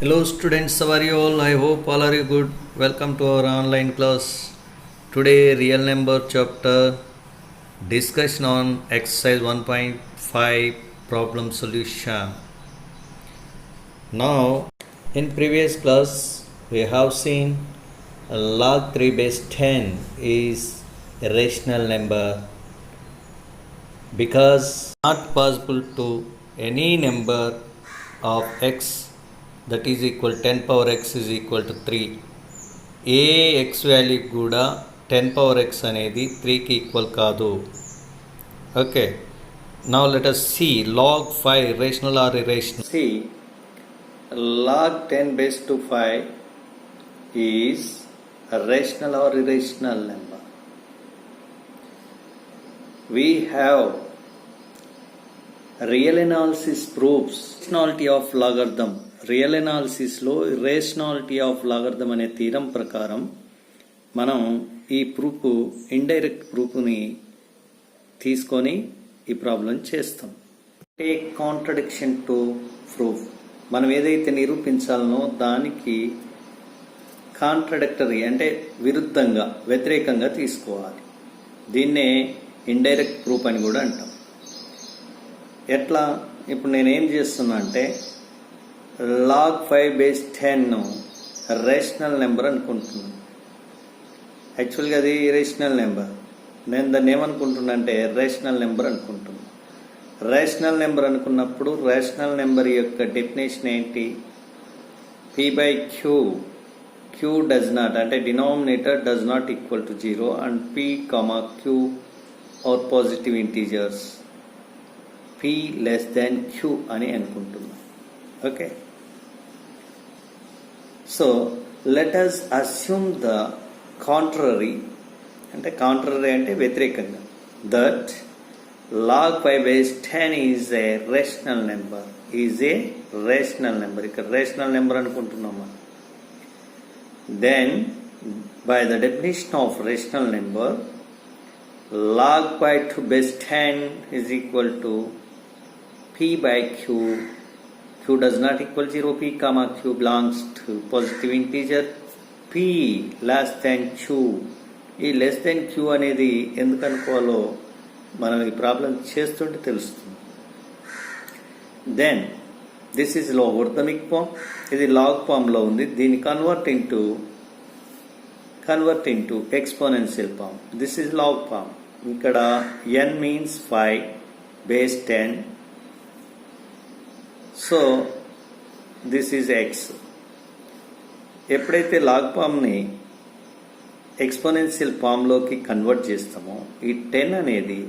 Hello students, how are you all? I hope all are you good. Welcome to our online class. Today real number chapter discussion on exercise 1.5 problem solution. Now in previous class we have seen log 3 base 10 is a rational number because not possible to any number of x that is equal 10 power x is equal to 3. A X value కూడా 10 power X అనేది 3కి equal కాదు. Okay, now let us see log 5 rational or irrational. See, log 10 base to 5 is a rational or irrational number. We have real analysis proves rationality of logarithm. Real అనాలిసిస్లో rationality of logarithm అనే theorem ప్రకారం మనం ఈ proof indirect ప్రూఫ్ని తీసుకొని ఈ problem చేస్తాం. Take contradiction to proof. మనం ఏదైతే నిరూపించాలనో దానికి కాంట్రడిక్టరీ అంటే విరుద్ధంగా వ్యతిరేకంగా తీసుకోవాలి. దీన్నే ఇండైరెక్ట్ ప్రూఫ్ అని కూడా అంటాం. ఎట్లా? ఇప్పుడు నేనేం చేస్తున్నా అంటే log 5 base 10 రేషనల్ నెంబర్ అనుకుంటున్నాను. యాక్చువల్గా అది ఇరేషనల్ నెంబర్. నేను దాన్ని ఏమనుకుంటున్నా అంటే రేషనల్ నెంబర్ అనుకుంటున్నాను. రేషనల్ నెంబర్ అనుకున్నప్పుడు రేషనల్ నెంబర్ యొక్క డెఫినేషన్ ఏంటి? p by q. q does not అంటే denominator does not equal to 0 and p, q are positive integers. p less than q అని అనుకుంటున్నాను. Okay, so let us assume the contrary అంటే వ్యతిరేకంగా that log 5 base 10 is a rational number. ఇక్కడ rational number అనుకుంటున్నాము. Then by the definition of rational number, log 5 to base 10 is equal to p by q. q does not equal 0. p, q belongs to positive integer. p less than q. ఈ less than q అనేది ఎందుకు అనుకోవాలో మనం ఈ problem చేస్తుంటే తెలుస్తుంది. Then this is logarithmic form. ఇది log ఫామ్లో ఉంది. దీన్ని convert into exponential form. This is log form. ఇక్కడ n means 5 base 10. So this is x. ఎప్పుడైతే లాగ్ ఫామ్ని ఎక్స్పోనెన్షియల్ ఫామ్లోకి కన్వర్ట్ చేస్తామో ఈ 10 అనేది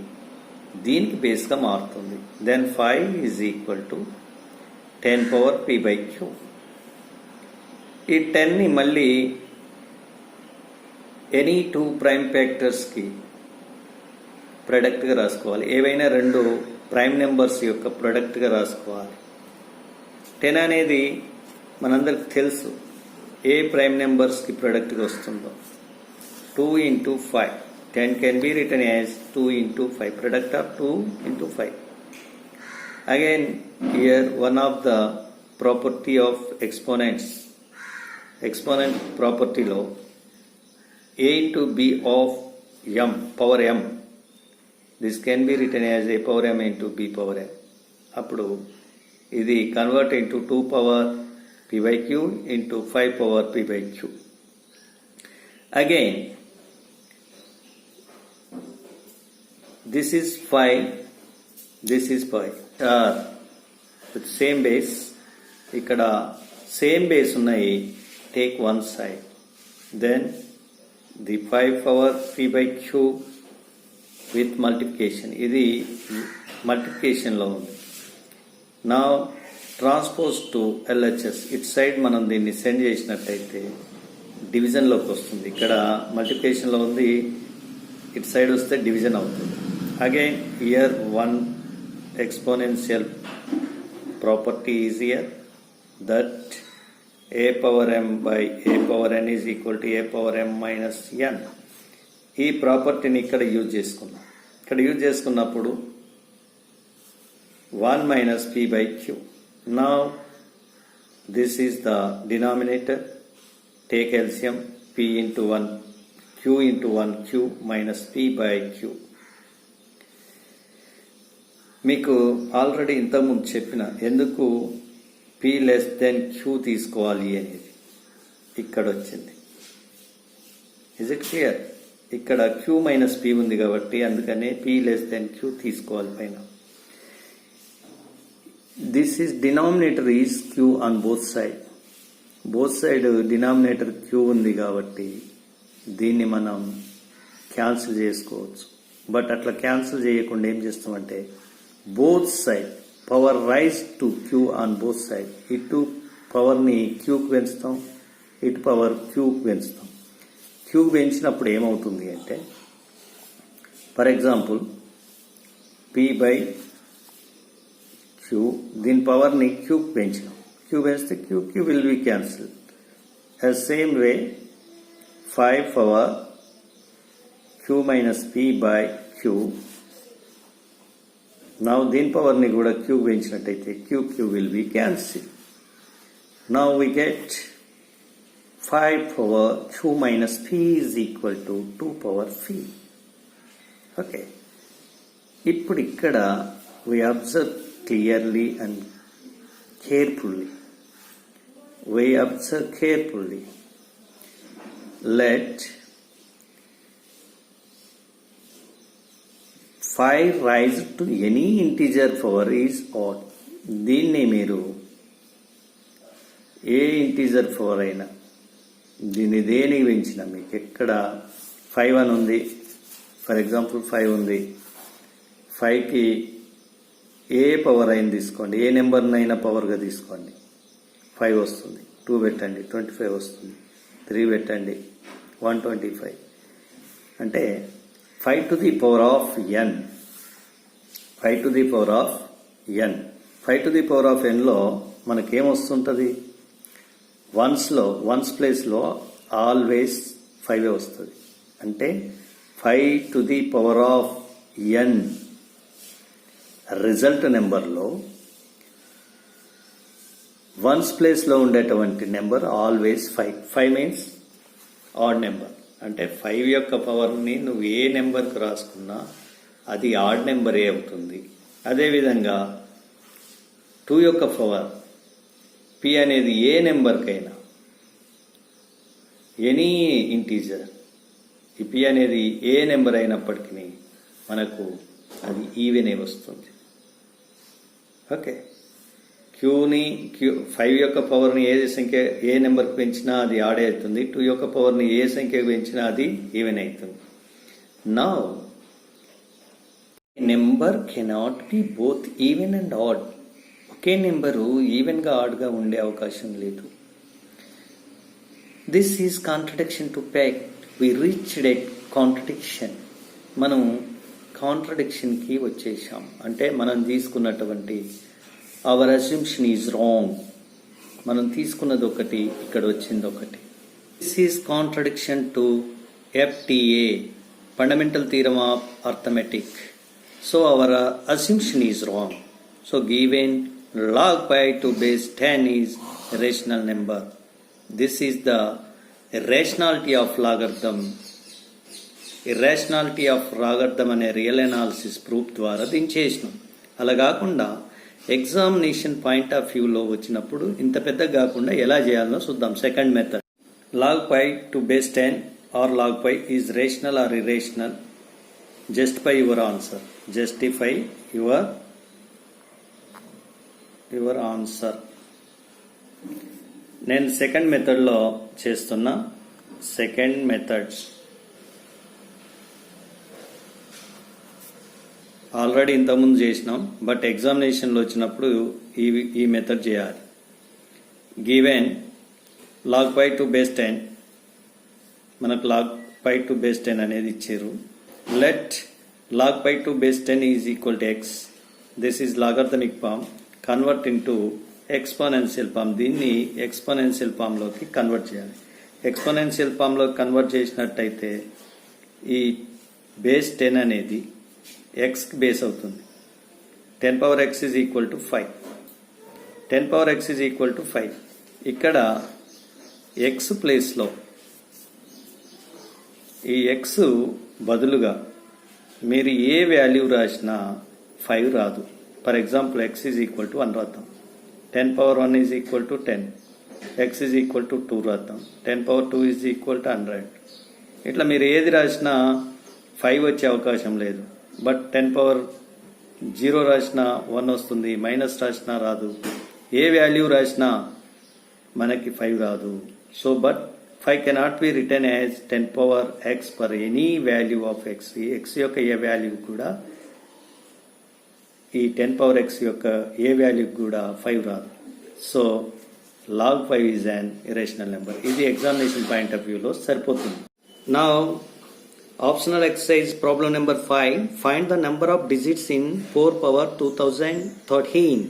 దీనికి బేస్గా మారుతుంది. Then 5 is equal to 10 power p by q. ఈ 10ని మళ్ళీ ఎనీ 2 ప్రైమ్ ఫ్యాక్టర్స్కి ప్రొడక్ట్గా రాసుకోవాలి. ఏవైనా 2 ప్రైమ్ నెంబర్స్ యొక్క ప్రొడక్ట్గా రాసుకోవాలి. 10 అనేది మనందరికి తెలుసు ఏ ప్రైమ్ నెంబర్స్కి ప్రొడక్ట్గా వస్తుందో. 2 into 5. 10 can be written as 2 into 5. Product of 2 into 5. Again here one of the property of exponent property law, a into b of m power m. This can be written as a power m into b power m. అప్పుడు ఇది convert into 2 power p by q into 5 power p by q. Again this is 5, this is 5 with same base. ఇక్కడ same base ఉన్నాయి. Take one side. Then the 5 power p by q with multiplication. ఇది మల్టిప్లికేషన్లో ఉంది. నా transpose to LHS. ఇట్ side మనం దీన్ని send చేసినట్టయితే డివిజన్లోకి వస్తుంది. ఇక్కడ మల్టిప్లికేషన్లో ఉంది, ఇట్ సైడ్ వస్తే డివిజన్ అవుతుంది. Again here one exponential property is here that a power m by a power n is equal to a power m minus n. ఈ ప్రాపర్టీని ఇక్కడ యూజ్ చేసుకున్నాం. ఇక్కడ యూజ్ చేసుకున్నప్పుడు 1 minus p by q. Now This is the denominator. Take LCM P into 1 Q into 1 Q minus P by Q. మీకు already ఇంతకుముందు చెప్పిన ఎందుకు P less than Q తీసుకోవాలి అనేది ఇక్కడ వచ్చింది. Is it clear? ఇక్కడ Q మైనస్ P ఉంది కాబట్టి అందుకనే P less than Q తీసుకోవాలి పైన. This is denominator is Q on both side. Both side denominator Q ఉంది కాబట్టి దీన్ని మనం క్యాన్సిల్ చేసుకోవచ్చు. బట్ అట్లా క్యాన్సిల్ చేయకుండా ఏం చేస్తామంటే both side power raise to Q on both side. ఇటు పవర్ని Qకి పెంచుతాం, ఇటు పవర్ Qకి పెంచుతాం. Qకి పెంచినప్పుడు ఏమవుతుంది అంటే for example P by Q, దీని పవర్ని Qకి పెంచినాం. Q పెంచితే Q will be cancel. As same way 5 power Q minus P by Q. Now దీని పవర్ని కూడా Q పెంచినట్టయితే Q will be cancel. Now we get 5 power Q minus P is equal to 2 power P. Okay, ఇప్పుడు ఇక్కడ we observe clearly and carefully. We observe carefully. Let 5 rise to any integer power is odd. దీన్ని మీరు ఏ integer power అయినా దీన్ని దేనికి పెంచినా మీకు ఎక్కడ 5 అని ఉంది, ఫర్ ఎగ్జాంపుల్ 5 ఉంది, 5కి ఏ పవర్ అయినా తీసుకోండి, ఏ నెంబర్నైనా పవర్గా తీసుకోండి, 5 వస్తుంది. 2 పెట్టండి 25 వస్తుంది. 3 పెట్టండి 125. అంటే 5 to the power of n. 5 to the power of n. 5 to the power of n లో మనకేమొస్తుంటుంది? వన్స్ ప్లేస్లో ఆల్వేస్ 5 వస్తుంది. అంటే 5 to the power of n result నెంబర్లో వన్స్ ప్లేస్లో ఉండేటువంటి number always 5. 5 means odd number. అంటే 5 యొక్క పవర్ని నువ్వు ఏ నెంబర్కి రాసుకున్నా అది ఆడ్ నెంబరే అవుతుంది. అదేవిధంగా 2 యొక్క పవర్ P అనేది ఏ నెంబర్కైనా ఎనీ ఇంటీజర్ ఈ P అనేది ఏ నెంబర్ అయినప్పటికీ మనకు అది ఈవెనే వస్తుంది. ఓకే, Qని 5 యొక్క పవర్ని ఏ నెంబర్కి పెంచినా అది ఆడే అవుతుంది. 2 యొక్క పవర్ని ఏ సంఖ్యకు పెంచినా అది ఈవెన్ అవుతుంది. Now number cannot be both even and odd. ఒకే నెంబరు ఈవెన్గా ఆడ్గా ఉండే అవకాశం లేదు. This is contradiction to fact. We reached a contradiction. మనం కాంట్రడిక్షన్కి వచ్చేసాం. అంటే మనం తీసుకున్నటువంటి అవర్ అస్యూమ్షన్ ఈజ్ రాంగ్. మనం తీసుకున్నది ఒకటి, ఇక్కడ వచ్చింది ఒకటి. This is contradiction to FTA, fundamental theorem of arithmetic. So our assumption is wrong. So given log pi to base 10 is a rational number. This is the irrationality of logarithm. ఇర్రేషనాలిటీ of logarithm అనే real analysis proof ద్వారా దీన్ని చేసినాం. అలా కాకుండా examination point of వ్యూలో వచ్చినప్పుడు ఇంత పెద్దగా కాకుండా ఎలా చేయాలో చూద్దాం. Second method, log pi to base 10 or log pi is rational or irrational. Justify your answer. Justify your answer. నేను సెకండ్ మెథడ్లో చేస్తున్నా. సెకండ్ మెథడ్స్ ఆల్రెడీ ఇంతకుముందు చేసినాం, బట్ ఎగ్జామినేషన్లో వచ్చినప్పుడు ఈ మెథడ్ చేయాలి. Given log pi to base 10, మనకు లాగ్ పై టు బేస్ 10 అనేది ఇచ్చారు. Let log pi to base 10 is equal to x. This is logarithmic form. Convert into exponential form. దీన్ని ఎక్స్పోనెన్షియల్ ఫామ్లోకి కన్వర్ట్ చేయాలి. ఎక్స్పోనెన్షియల్ ఫామ్లోకి కన్వర్ట్ చేసినట్టయితే ఈ బేస్ 10 అనేది ఎక్స్కి బేస్ అవుతుంది. 10 power x is equal to 5. 10 power x is equal to 5. ఇక్కడ X ప్లేస్లో ఈ ఎక్స్ బదులుగా మీరు ఏ వాల్యూ రాసినా 5 రాదు. For example X is equal to 1 రాద్దాం. 10 power 1 is equal to 10. X is equal to 2 రాద్దాం. 10 పవర్ 2 ఈజ్ ఈక్వల్ టు 100. ఇట్లా మీరు ఏది రాసినా 5 వచ్చే అవకాశం లేదు. బట్ 10 పవర్ 0 రాసినా 1 వస్తుంది, మైనస్ రాసినా రాదు, ఏ వాల్యూ రాసినా మనకి 5 రాదు. So but 5 cannot be written as 10 power x for any value of x. ఈ x యొక్క ఏ వాల్యూ కూడా ఈ 10 power x యొక్క ఏ వాల్యూ కూడా 5 రాదు. So log 5 is an irrational number. ఇది ఎగ్జామినేషన్ పాయింట్ ఆఫ్ వ్యూలో సరిపోతుంది. Now optional exercise problem number 5. Find the number of digits in 4 power 2013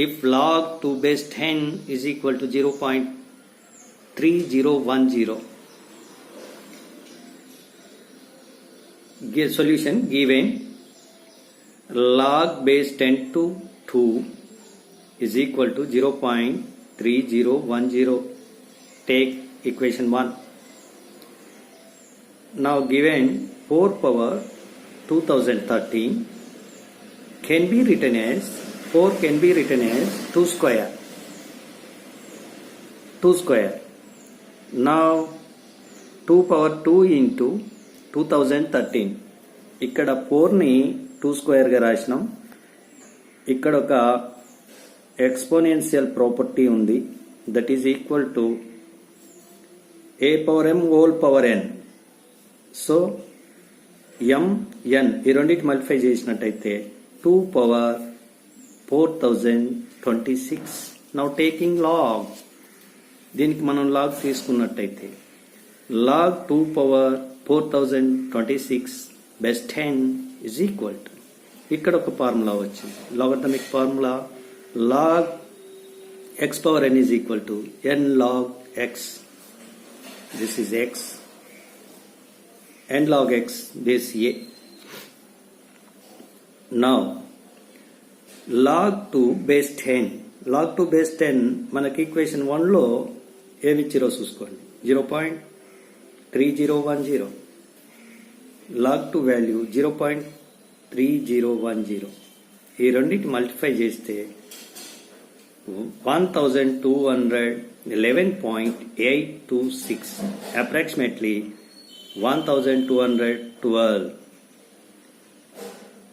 if log 2 base 10 is equal to 0.3010. Solution given log base 10 to 2 is equal to 0.3010. Take equation 1. Now given 4 power 2013 can be written as 2 square. Now 2 power 2 into 2013. ఇక్కడ 4ని 2 square గా రాసినాం. ఇక్కడ ఒక exponential property ఉంది, that is equal to a power m whole power n. So m n ఈ రెండింటి multiply చేసినట్టయితే 2 power 4026. Now taking log, దీనికి మనం లాగ్ తీసుకున్నట్టయితే log 2 power 4026 base 10 is equal to, ఇక్కడ ఒక ఫార్ములా వచ్చింది, logarithmic formula, log x power n is equal to n log x. This is x, n log x base a. Now log 2 base 10. log 2 base 10 మనకి equation 1లో ఏమిచ్చిరో చూసుకోండి, 0.3010. log 2 value 0.3010. ఈ రెండింటి multiply చేస్తే 1211.826, approximately 1212.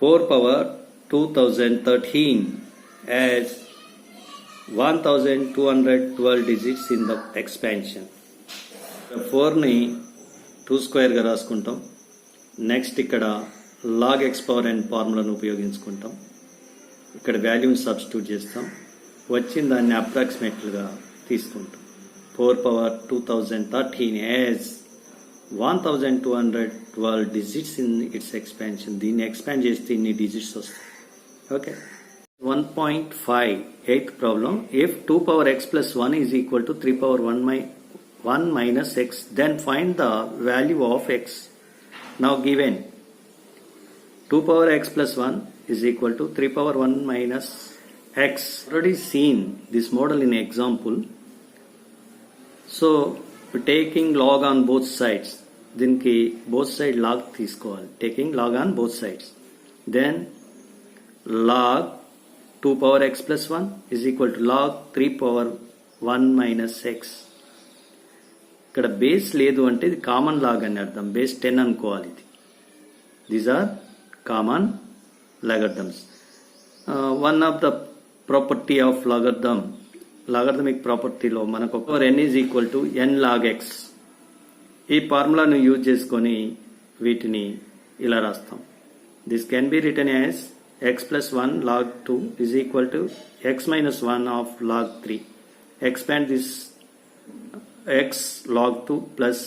4 power 2013 as 1212 digits in the expansion. 4ని 2 square గా రాసుకుంటాం. Next ఇక్కడ log x power n ఫార్ములాను ఉపయోగించుకుంటాం. ఇక్కడ వాల్యూని సబ్స్టిట్యూట్ చేస్తాం, వచ్చిన దాన్ని అప్రాక్సిమేట్లుగా తీసుకుంటాం. 4 power 2013 as 1212 digits in its expansion. దీన్ని ఎక్స్పాండ్ చేస్తే ఇన్ని డిజిట్స్ వస్తాయి. Okay. 1.5 8th problem. If 2 power x plus 1 is equal to 3 power 1 minus x, then find the value of x. Now given 2 power x plus 1 is equal to 3 power 1 minus x. Already seen this model in example. So taking log on both sides, దీనికి both side log తీసుకోవాలి. taking log on both sides, then log 2 power x plus 1 is equal to log 3 power 1 minus x. ఇక్కడ base లేదు అంటే ఇది common log అని అర్థం, base 10 అనుకోవాలి. ఇది these are common logarithms. One of the property of logarithm, logarithmic ప్రాపర్టీలో మనకు ఒక n is equal to n log x. ఈ ఫార్ములాను యూజ్ చేసుకొని వీటిని ఇలా రాస్తాం. This can be return as x plus 1 log 2 is equal to x minus 1 of log 3. Expand this x log 2 plus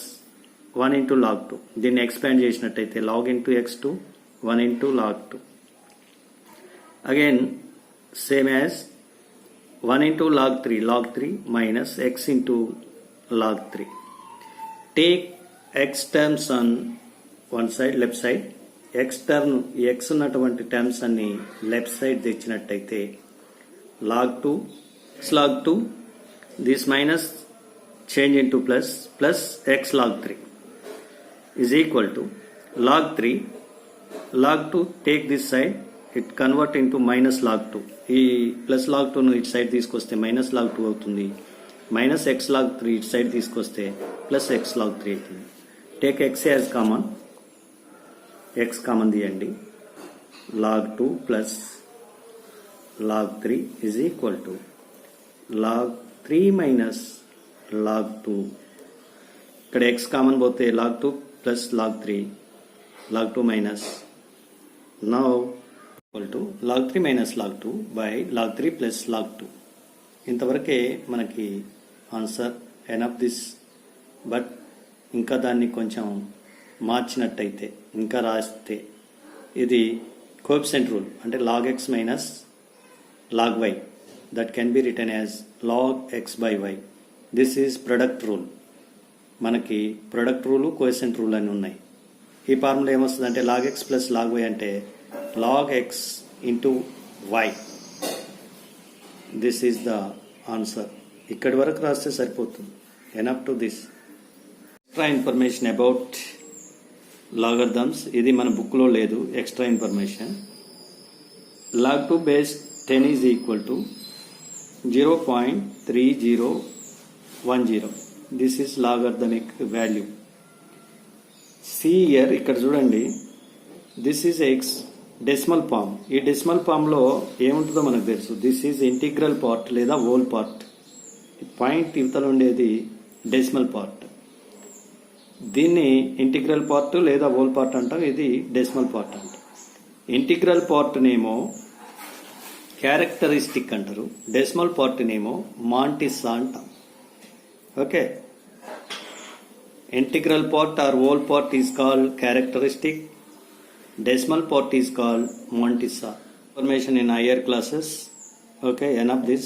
1 into log 2. దీన్ని ఎక్స్పాండ్ చేసినట్టయితే log into x2 1 into log 2. Again same as 1 into log 3 minus x into log 3. Take x terms on one side, left side. x term x ఉన్నటువంటి terms అన్ని left side తెచ్చినట్టయితే log 2 x log 2 this minus change into plus x log 3 is equal to log 3 log 2 take this side, it convert into minus log 2. ఈ plus log 2 ను ఇటు side తీసుకొస్తే minus log 2 అవుతుంది, minus x log 3 ఇటు side తీసుకొస్తే plus x log 3 అవుతుంది. Take x as common, x common తీయండి, log 2 plus log 3 is equal to log 3 minus log 2. ఇక్కడ x కామన్ పోతే log 2 plus log 3, log 2 minus, now equal to log 3 minus log 2 by log 3 plus log 2. ఇంతవరకే మనకి answer n of this. But ఇంకా దాన్ని కొంచెం మార్చినట్టయితే, ఇంకా రాస్తే ఇది కోఎఫిషియంట్ రూల్, అంటే log x minus log y, that can be written as log x by y. This is product rule. మనకి ప్రొడక్ట్ రూలు, కోఎఫిషియంట్ రూల్ అని ఉన్నాయి. ఈ ఫార్ములా ఏమొస్తుంది అంటే log x plus log y అంటే log x into y. This is the answer. ఇక్కడి వరకు రాస్తే సరిపోతుంది. Enough to this. Extra information about logarithms, ఇది మన బుక్లో లేదు. Extra information, log 2 base 10 is equal to 0.3010. This is logarithmic value. See here ఇక్కడ చూడండి, this is x decimal form. ఈ డెసిమల్ ఫామ్లో ఏముంటుందో మనకు తెలుసు. దిస్ ఈజ్ ఇంటిగ్రల్ పార్ట్ లేదా హోల్ పార్ట్. పాయింట్ ఇవతల ఉండేది డెసిమల్ పార్ట్. దీన్ని ఇంటిగ్రల్ పార్ట్ లేదా హోల్ పార్ట్ అంటాం, ఇది డెసిమల్ పార్ట్ అంటాం. ఇంటిగ్రల్ పార్ట్ నేమో క్యారెక్టరిస్టిక్ అంటారు, డెసిమల్ పార్ట్ నేమో మాంటిస్సా అంటాం. Okay, integral part or whole part is called characteristic, decimal part is called Montissa. Information in higher classes. Okay, enough this.